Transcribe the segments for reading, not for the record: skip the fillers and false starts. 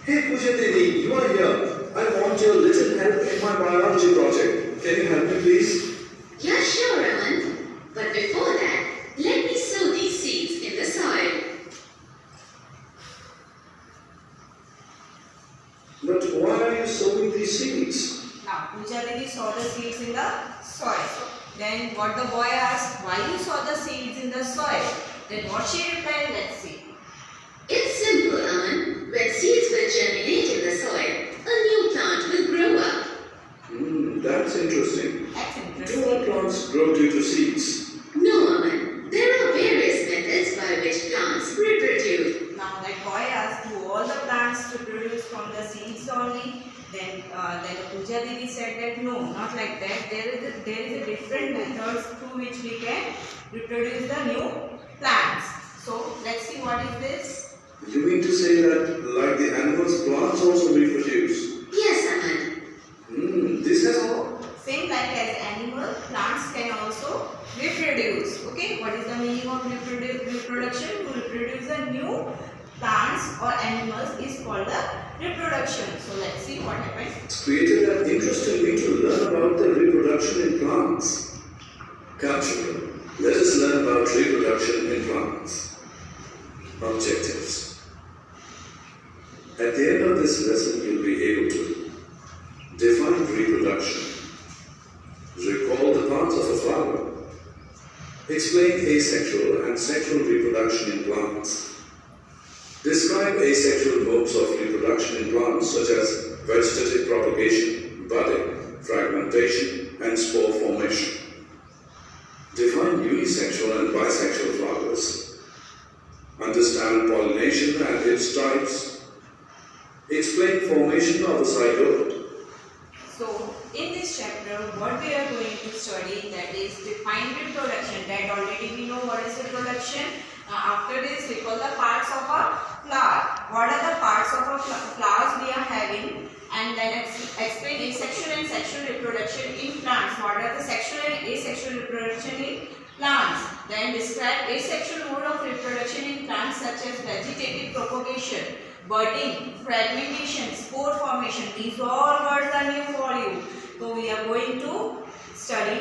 Hey Pooja Devi, you are here. I want your little help in my biology project. Can you help me please? Yeah, sure, Raman. But before that, let me sow these seeds in the soil. But why are you sowing these seeds? Now, Pooja Devi saw the seeds in the soil. Then what the boy asked, why you saw the seeds in the soil? Then what she replied, let's see. It's simple, Aman. When seeds will germinate in the soil, a new plant will grow up. That's interesting. That's Do interesting. all plants grow due to seeds? No, Aman. There are various methods by which plants reproduce. Now that boy asked, do all the plants reproduce from the seeds only? Then Pooja Devi said that no, not like that. There is a different methods through which we can reproduce the new plants. So let's see what is this. You mean to say that like the animals, plants also reproduce? Yes, Aman. This has... So same like as animal, plants can also reproduce. Okay, what is the meaning of reproduction? To reproduce the new plants or animals is called the reproduction. So let's see what happens. It's created an interest in me to learn about the reproduction in plants. Come children, let us learn about reproduction in plants. Objectives. At the end of this lesson, you'll be able to define reproduction, recall the parts of a flower, explain asexual and sexual reproduction in plants, describe asexual modes of reproduction in plants such as vegetative propagation, budding, fragmentation, and spore formation, define unisexual and bisexual flowers, understand pollination and its types, explain formation of a zygote. So in this chapter, what we are going to study, that is define reproduction. That already we know what is reproduction. After this, recall the parts of a flower. What are the parts of a flowers we are having? And then explain asexual and sexual reproduction in plants. What are the sexual and asexual reproduction in plants? Then describe asexual mode of reproduction in plants such as vegetative propagation, budding, fragmentation, spore formation. These all words are new for you. So we are going to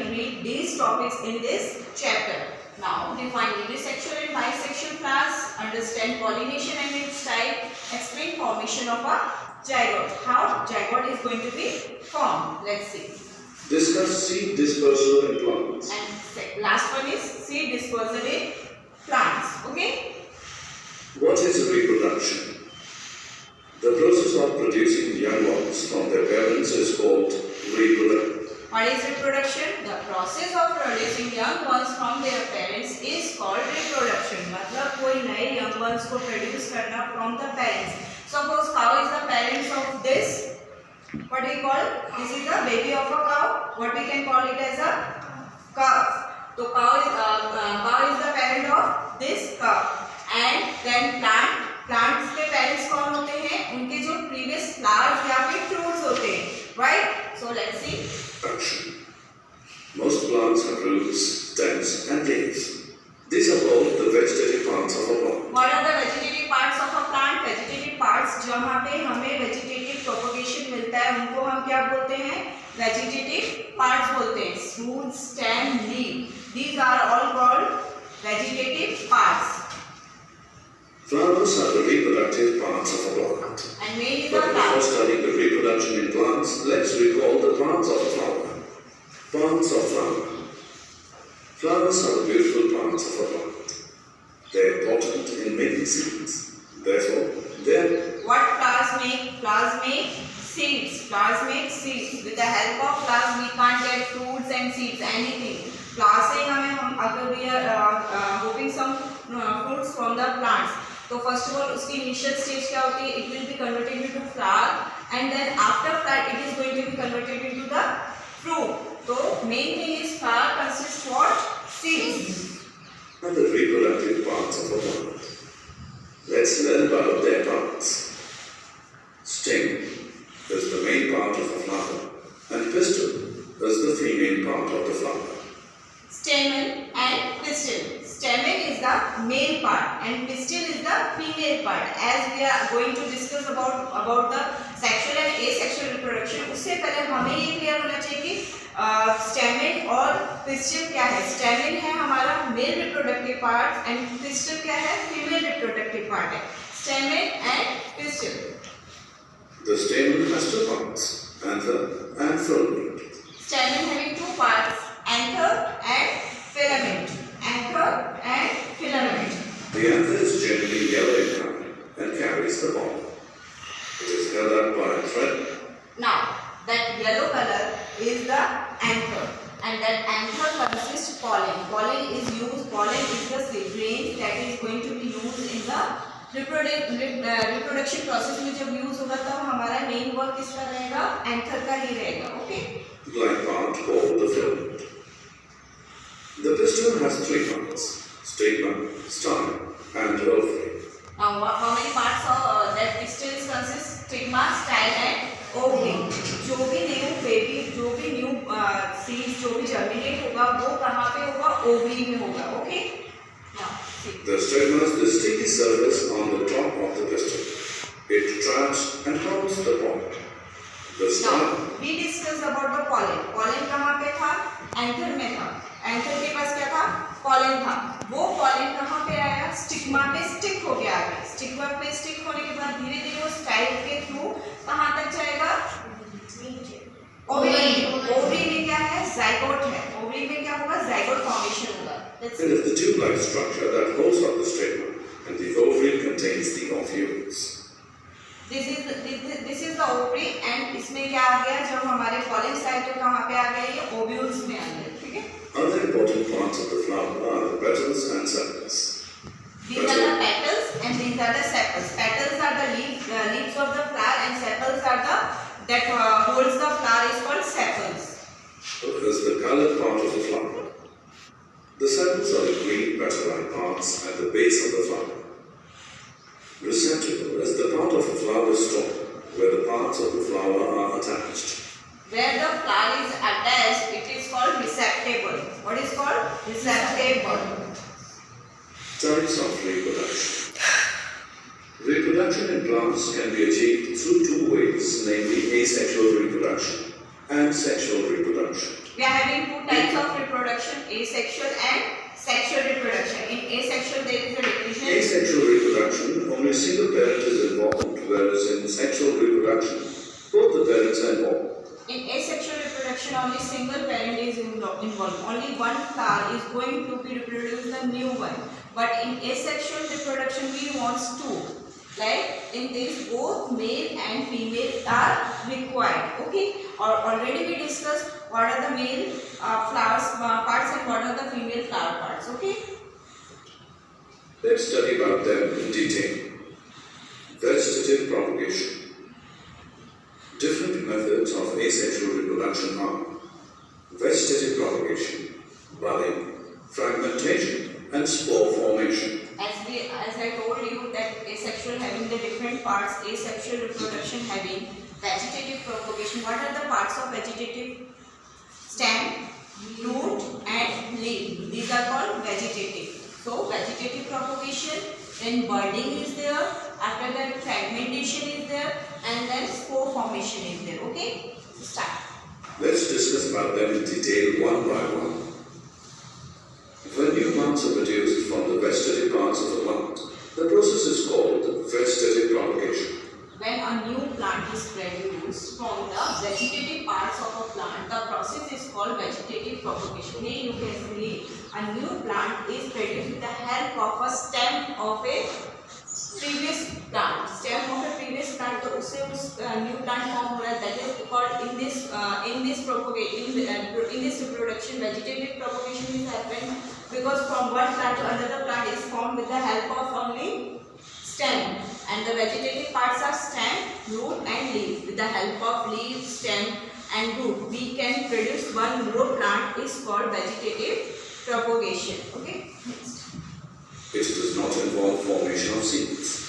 read these topics in this chapter. Now define unisexual and bisexual flowers, understand pollination and its type, explain formation of a zygote. How zygote is going to be formed. Let's see. Discuss seed dispersal in plants. And last one is seed dispersal in plants. Okay. What is reproduction? The process of producing young ones from their parents is called reproduction. What is reproduction? The process of producing young ones from their parents is called reproduction. मतलब कोई नए young ones को produce करना from the parents. Suppose cow is the parents of this. What we call? This is the baby of a cow. What we can call it as a calf. So cow is the parent of this cow. And then plants के parents कौन होते हैं? उनके जो previous flowers या फिर fruits होते हैं, right? So let's see. Action. Most plants have roots, stems, and leaves. These are all the vegetative parts of a plant. What are the vegetative parts of a plant? Vegetative parts जहाँ पे हमें vegetative propagation मिलता है, उनको हम क्या बोलते हैं? Vegetative parts बोलते हैं. Root, stem, leaf. These are all called vegetative parts. Flowers are the reproductive parts of a plant. And main is the But before flower. studying the reproduction in plants, let's recall the parts of a flower. Parts of flower. Flowers are the beautiful parts of a plant. They are important in making seeds. Therefore, they are... What flowers make? Flowers make seeds. Flowers make seeds. With the help of flowers, we can't get fruits and seeds, anything. Flowers से हम अगर we are hoping some fruits from the plants. तो first of all उसकी initial stage क्या होती है? It will be converted into flower, and then after flower it is going to be converted into the fruit. So main thing is flower consists what? Seeds. and the reproductive parts of a plant. Let's learn about their parts. Stem is the main part of a flower, and pistil is the female part of the flower. Stamen and pistil. Stamen is the male part and pistil is the female female part. As we are going to discuss about the sexual and asexual reproduction, उससे पहले हमें ये clear होना चाहिए कि stamen और pistol क्या है. स्टेमेन है हमारा male reproductive part and pistol क्या है, फीमेल रिप्रोडक्टिव पार्ट है. Stamen and pistol. The stamen has two parts, anther and filament. Stamen having two parts, anther and filament. Anther and filament. The anther is generally yellow in color and carries the pollen. It is held up by a thread. Now, that yellow color is the anther, and that anther consists pollen. Pollen is the grain that is going to be used in the reproduction process में जब use होगा तब हमारा main work किसका रहेगा, anther का ही रहेगा. Okay. Black part called the filament. The pistil has three parts: stigma, style, and ovary. Now, how many parts of that pistil consists? Stigma, style, and ovary. जो भी new baby, जो भी new seeds जो भी germinate होगा वो कहाँ पे होगा, ओवरी में होगा. Okay. Now, the stigma is the sticky surface on the top of the pistil. It traps and holds the pollen. The style. Now, we discussed about the pollen. Pollen कहाँ पे था? एंथर में था. Anther के पास क्या था? pollen था. वो pollen कहाँ पे आया? स्टिग्मा पे स्टिक हो गया. स्टिग्मा पे स्टिक होने के बाद धीरे धीरे वो स्टाइल के थ्रू कहाँ तक जाएगा? ओवरी. ओवरी में क्या है? जाइगोट है. ओवरी में क्या होगा? जाइगोट फॉर्मेशन होगा. It is the tube-like structure that holds up the stigma, and the ovary contains the ovules. This is the ovary, and इसमें क्या आ गया? जब हमारे pollen साइड तो कहाँ पे आ गया? ये ovules में आ गया. ठीक है? Other important parts of the flower are the petals and sepals. These are the petals and these are the sepals. Petals are the leaves of the flower, and sepals are the that holds the flower is called sepals. This is the colored part of the flower. The sepals are the green petal-like parts at the base of the flower. Receptacle is the part of a flower stalk where the parts of the flower are attached. Where the flower is attached, it is called receptacle. What is called? Receptacle. Types of reproduction. Reproduction in plants can be achieved through two ways, namely asexual reproduction and sexual reproduction. We are having two types of reproduction, asexual and sexual reproduction. In asexual there is a division. Asexual reproduction, only a single parent is involved, whereas in sexual reproduction, both the parents are involved. In asexual reproduction, only single parent is involved. Only one flower is going to be reproduced, the new one. But in asexual reproduction, we want two. Like in this, both male and female are required. Okay. Or already we discussed what are the male flowers parts and what are the female flower parts. Okay. Let's study about them in detail. Vegetative propagation. Different methods of asexual reproduction are vegetative propagation, budding, fragmentation, and spore formation. As I told you that asexual having the different parts, asexual reproduction having vegetative propagation. What are the parts of vegetative? Stem, root, and leaf. These are called vegetative. So vegetative propagation, then budding is there, after that fragmentation is there, and then spore formation is there. Okay, start. Let's discuss about them in detail one by one. When new plants are produced from the vegetative parts of a plant, the process is called vegetative propagation. When a new plant is produced from the vegetative parts of a plant, the process is called vegetative propagation. Here you can see a new plant is produced with the help of a stem of a previous plant. Stem of a previous plant, तो उससे उस new plant form हो रहा है. That is called in this reproduction, vegetative propagation is happened because from one plant to another plant is formed with the help of only stem, and the vegetative parts are stem, root, and leaf. With the help of leaf, stem, and root, we can produce one more plant. Is called vegetative propagation. Okay. Next. It does not involve formation of seeds.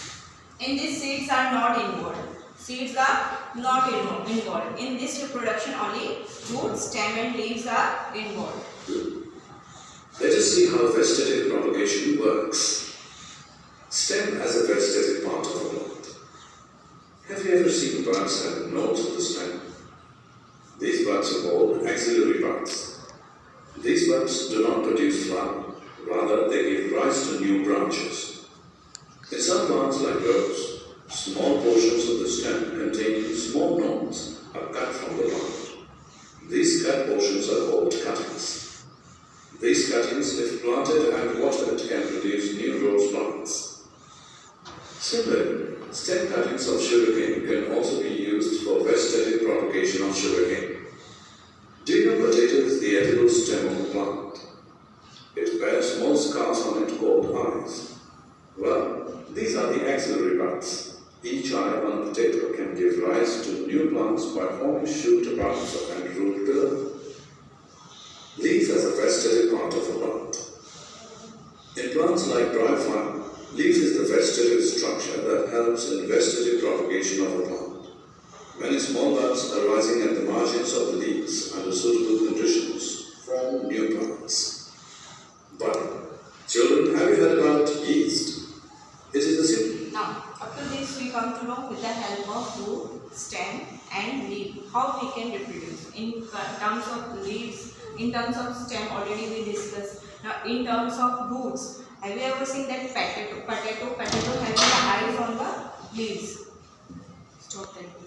In this, seeds are not involved. Seeds are not involved. In this reproduction, only root, stem, and leaves are involved. Let us see how vegetative propagation works. Stem as a vegetative Have you ever seen buds have nodes at the stem? These buds are called axillary buds. These buds do not produce flower, rather they give rise to new branches. In some plants like rose, small portions of the stem containing small nodes are cut from the plant. These cut portions are called cuttings. These cuttings, if planted and watered, can produce new rose plants. Similarly, stem cuttings of sugarcane can also be used for vegetative propagation of sugarcane. Do you know potato is the edible stem of the plant? It bears small scars on it called eyes. Well, these are the axillary buds. Each eye on a potato can give rise to new plants by forming shoot above and root below. Leaf as a vegetative part of a plant. In plants like dry fern, leaf is the vegetative structure that helps in vegetative propagation of a plant. Many small buds arising at the margins of the leaves under suitable conditions form new plants. But, children, have you heard about yeast? It is a simple. Now, up to this we come to know with the help of root, stem and leaf how we can reproduce. In terms of leaves, in terms of stem already we discussed. Now in terms of roots, have you ever seen that potato having the eyes on the leaves? Stop that.